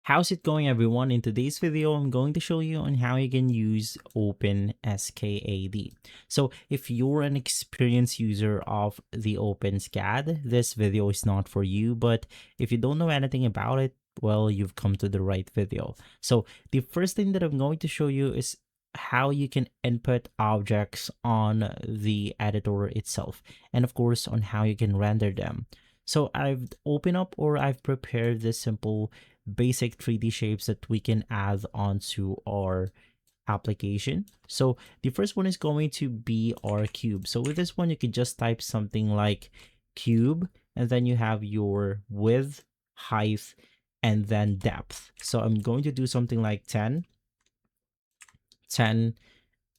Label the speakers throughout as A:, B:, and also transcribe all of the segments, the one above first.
A: How's it going, everyone? In today's video, I'm going to show you on how you can use OpenSCAD. So if you're an experienced user of the OpenSCAD, this video is not for you. But if you don't know anything about it, well, you've come to the right video. So the first thing that I'm going to show you is how you can input objects on the editor itself, and of course on how you can render them. So I've prepared this simple basic 3D shapes that we can add onto our application. So the first one is going to be our cube. So with this one, you could just type something like cube, and then you have your width, height, and then depth. So I'm going to do something like 10, 10,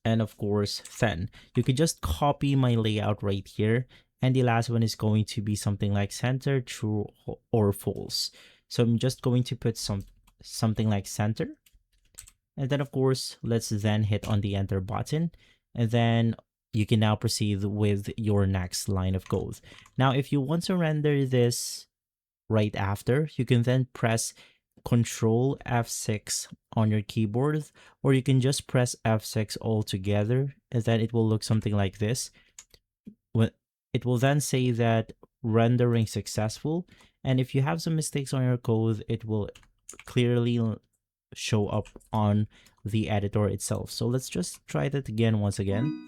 A: and of course 10. You could just copy my layout right here. And the last one is going to be something like center, true, or false. So I'm just going to put something like center. And then of course, let's then hit on the enter button. And then you can now proceed with your next line of code. Now, if you want to render this right after, you can then press Control F6 on your keyboard, or you can just press F6 all together, and then it will look something like this. It will then say that rendering successful, and if you have some mistakes on your code, it will clearly show up on the editor itself. So let's just try that again once again,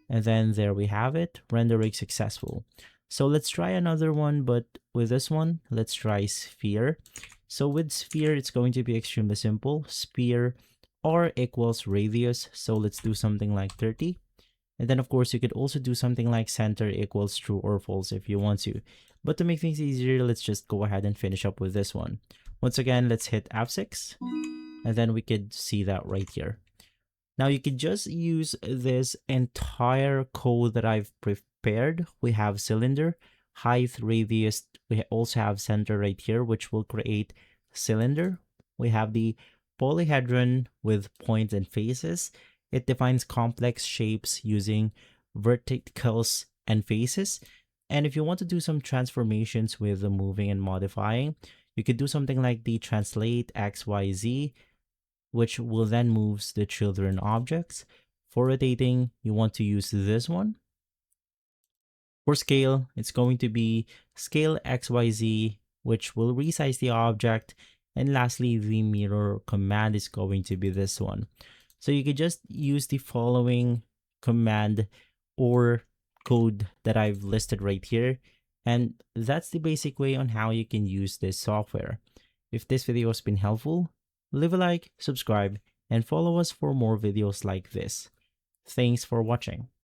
A: and then there we have it, rendering successful. So let's try another one, but with this one, let's try sphere. So with sphere, it's going to be extremely simple. Sphere r equals radius, so let's do something like 30. And then of course, you could also do something like center equals true or false if you want to. But to make things easier, let's just go ahead and finish up with this one. Once again, let's hit F6, and then we could see that right here. Now you could just use this entire code that I've prepared. We have cylinder, height, radius. We also have center right here, which will create cylinder. We have the polyhedron with points and faces. It defines complex shapes using verticals and faces. And if you want to do some transformations with the moving and modifying, you could do something like the translate XYZ, which will then moves the children objects. For rotating, you want to use this one. For scale, it's going to be scale XYZ, which will resize the object. And lastly, the mirror command is going to be this one. So you could just use the following command or code that I've listed right here. And that's the basic way on how you can use this software. If this video has been helpful, leave a like, subscribe, and follow us for more videos like this. Thanks for watching.